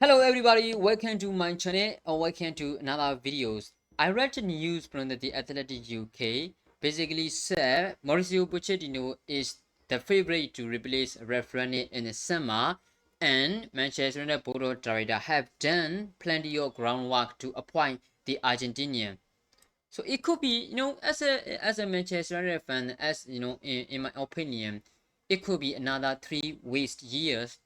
Hello everybody, welcome to my channel or welcome to another videos. I read the news from the Athletic UK. Basically said Mauricio Pochettino is the favorite to replace Referee in the summer, and Manchester United board of directors have done plenty of groundwork to appoint the Argentinian. So it could be, as a Manchester United fan, as in my opinion, it could be another 3 waste years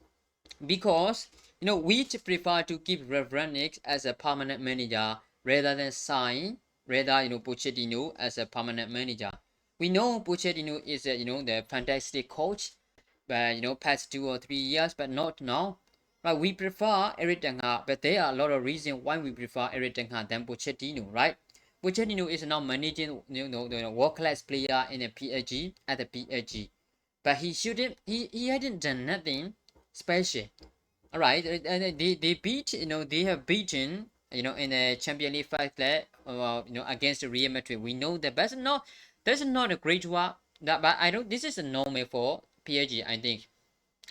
because we prefer to keep Ravranik as a permanent manager rather than sign Pochettino as a permanent manager. We know Pochettino is the fantastic coach, but past 2 or 3 years, but not now. Right? We prefer Eric Ten Hag, but there are a lot of reasons why we prefer Eric Ten Hag than Pochettino, right? Pochettino is now managing the world class player in the PSG at the PSG, but he hadn't done nothing special. All right, and they beat they have beaten in the Champions League fight against Real Madrid. We know that, but not that's not a great one. But I don't. This is a normal for PSG. I think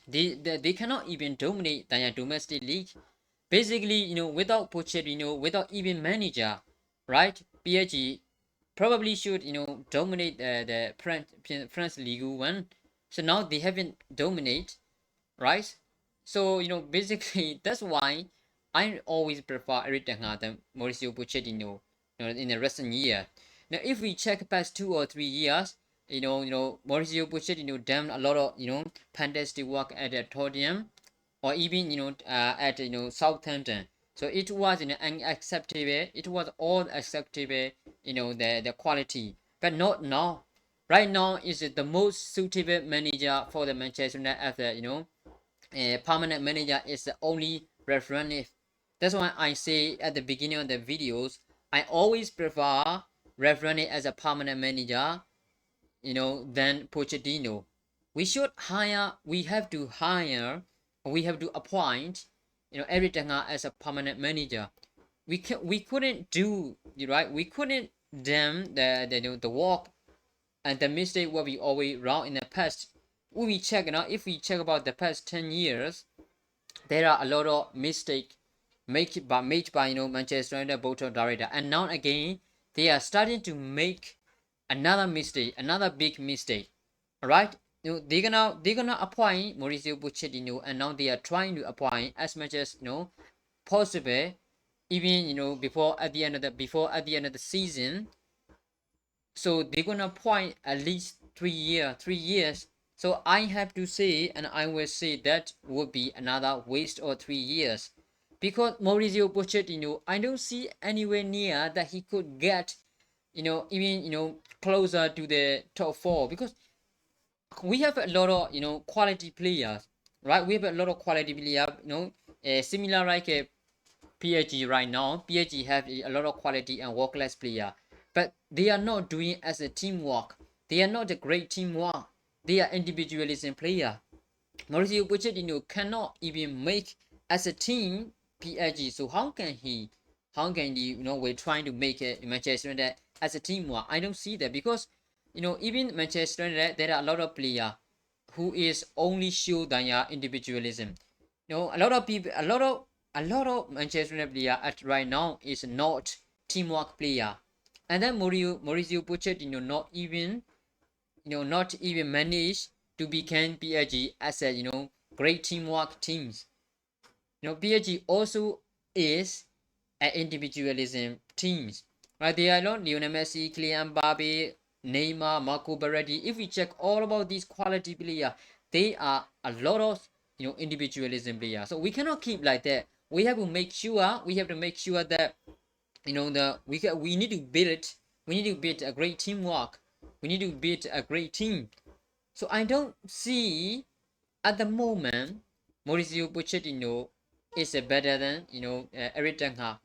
they cannot even dominate the domestic league. Basically, without Pochettino, without even manager, right? PSG probably should dominate the France League One. So now they haven't dominate, right? So basically that's why I always prefer Eric Ten Hag than Mauricio Pochettino. In the recent year. Now, if we check past 2 or 3 years, Mauricio Pochettino done a lot of fantastic work at Tottenham, or even at Southampton. So it was unacceptable. It was all acceptable. The quality, but not now. Right now is the most suitable manager for the Manchester United after a permanent manager is the only referee. That's why I say at the beginning of the videos, I always prefer referee as a permanent manager, than Pochettino. We have to hire, we have to appoint, Eric Ten Hag as a permanent manager. We couldn't do right. We couldn't damn the work and the mistake what we always wrong in the past. We check now. If we check about the past 10 years, there are a lot of mistake made by Manchester United board of director, and now again they are starting to make another mistake, another big mistake. All right, they're gonna appoint Mauricio Pochettino, and now they are trying to appoint as much as possible, even before at the end of the season. So they're gonna appoint at least 3 years. So I have to say, and I will say that would be another waste of 3 years, because Mauricio Pochettino, I don't see anywhere near that he could get, even closer to the top four, because we have a lot of quality players, right? We have a lot of quality players, similar like a PSG right now. PSG have a lot of quality and world class player, but they are not doing as a teamwork. They are not a great teamwork. They are individualism player. Mauricio Pochettino cannot even make as a team PSG. So how can he? How can he? We're trying to make it Manchester United as a teamwork. I don't see that, because even Manchester United, there are a lot of player who is only show their individualism. A lot of people, a lot of Manchester United player at right now is not teamwork player, and then Mauricio Pochettino not even managed to become PSG as a great teamwork teams. PSG also is an individualism teams, right? They are not Lionel Messi, Kylian Mbappe, Neymar, Marco Berardi. If we check all about these quality players, they are a lot of individualism players. So we cannot keep like that. We have to make sure that we need to build a great teamwork. We need to build a great team. So I don't see at the moment Mauricio Pochettino is better than Eric Ten Hag.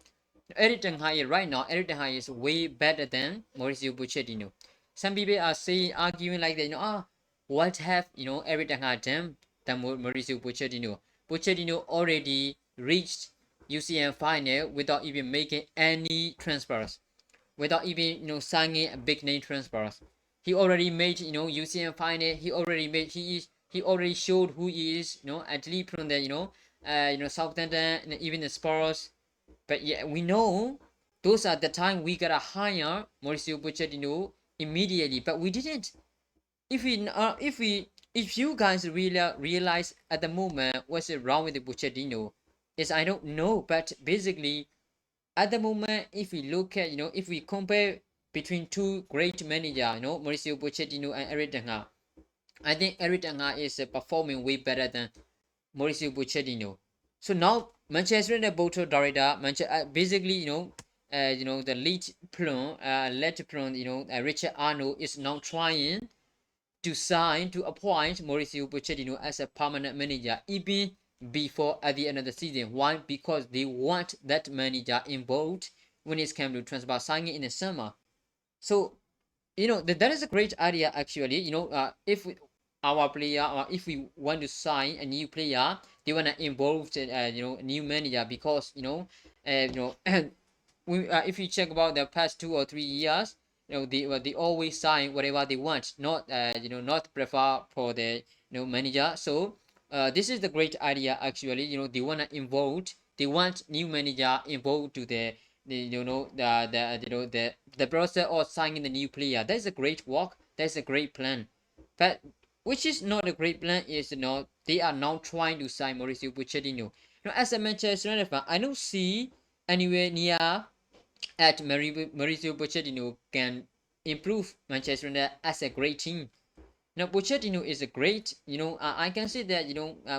Eric Ten Hag right now, Eric Ten Hag is way better than Mauricio Pochettino. Some people are arguing like that, what have Eric Ten Hag done than Mauricio Pochettino? Pochettino already reached UCM final without even making any transfers, without even signing a big name transfers. He already made UCM final. He already showed who he is. At least from the Southampton, and even the Spurs. But yeah, we know those are the time we gotta hire Mauricio Pochettino immediately, but we didn't. If you guys really realize at the moment what's wrong with the Pochettino, is I don't know, but basically at the moment, if we look at if we compare between two great managers, Mauricio Pochettino and Eric Ten Hag, I think Eric Ten Hag is performing way better than Mauricio Pochettino. So now Manchester United board of director, basically the lead plan, Richard Arnold is now trying to appoint Mauricio Pochettino as a permanent manager even before at the end of the season. Why? Because they want that manager involved when it's come to transfer signing in the summer. So that is a great idea actually. If our player, or if we want to sign a new player, they want to involve a new manager, because if you check about the past 2 or 3 years, they always sign whatever they want, not not prefer for the manager. So this is the great idea actually. They want to involve, they want new manager involved to the process of signing the new player. That's a great work. That's a great plan. But which is not a great plan is they are now trying to sign Mauricio Pochettino. As a Manchester United fan, I don't see anywhere near at Mauricio Pochettino can improve Manchester United as a great team. Now Pochettino is a great, I can say that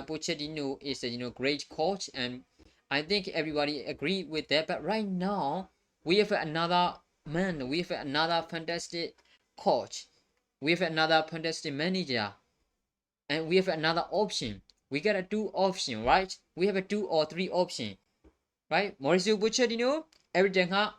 Pochettino is a great coach, and I think everybody agree with that. But right now we have another man, we have another fantastic coach, we have another fantastic manager, and we have another option. We got a two option, right? We have a 2 or 3 option, right? Mauricio Pochettino, Eric Ten Hag,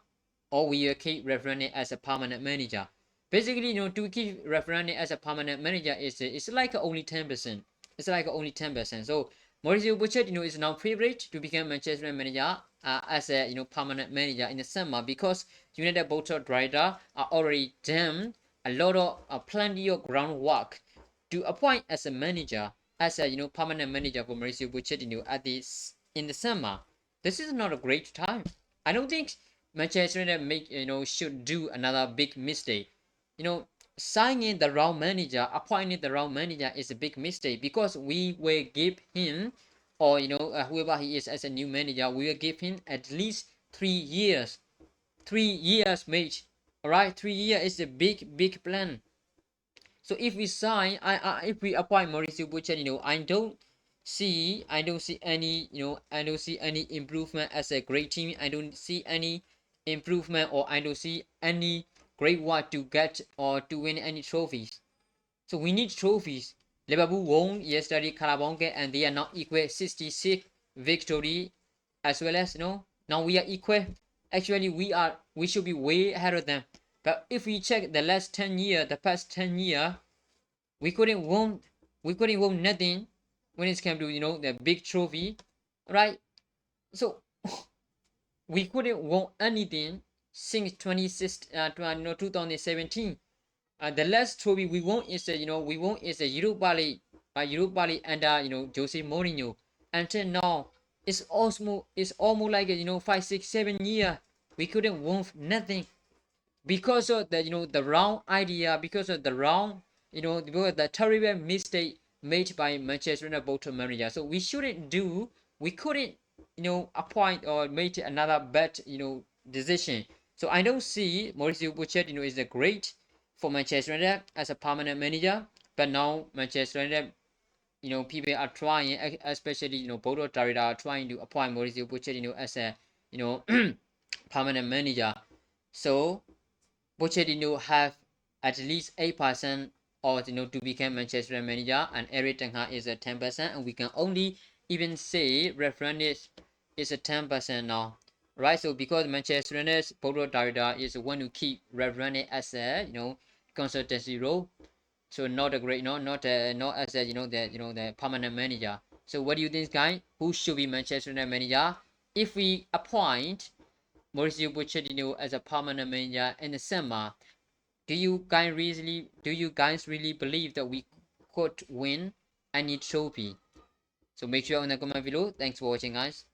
or we keep referring it as a permanent manager. Basically, to keep referring it as a permanent manager is it's like only 10%. It's like only 10%. So Mauricio Pochettino is now favorite to become Manchester manager as a permanent manager in the summer, because United board of directors are already done a lot of plenty of groundwork to appoint as a manager, as a permanent manager for Mauricio Pochettino at this in the summer. This is not a great time. I don't think Manchester United should do another big mistake. Signing the wrong manager, appointing the wrong manager is a big mistake, because we will give him, or whoever he is as a new manager, we will give him at least 3 years. 3 years, mate. All right, 3 years is a big plan. So if we sign, if we appoint Mauricio Pochettino, I don't see any, I don't see any improvement as a great team. I don't see any improvement, or I don't see any great work to get or to win any trophies. So we need trophies. Liverpool won yesterday Carabao, and they are now equal 66 victory, as well as now we are equal. Actually, we should be way ahead of them. But if we check the last 10 year, the past 10 year, we couldn't won nothing when it came to the big trophy, right? So we couldn't won anything since 2017. The last trophy we won is a Europa League, under Jose Mourinho. Until now, it's almost like 5, 6, 7 years we couldn't won nothing, because of the wrong idea, because of the wrong, because of the terrible mistake made by Manchester United board manager. So we couldn't appoint or make another bad decision. So I don't see Mauricio Pochettino is a great for Manchester United as a permanent manager. But now Manchester United, people are trying, especially board of directors are trying to appoint Mauricio Pochettino as a permanent manager. So Pochettino have at least 8% or to become Manchester manager, and Eric Ten Hag is a 10%, and we can only even say referendum is a 10% now, right? So because Manchester United's board of directors is one who keep referendum as a consultancy role, so not a great, not as a the permanent manager. So what do you think, guys? Who should be Manchester United manager if we appoint Mauricio Pochettino as a permanent manager in the summer? Do you guys really believe that we could win any trophy? So make sure on the comment below. Thanks for watching, guys.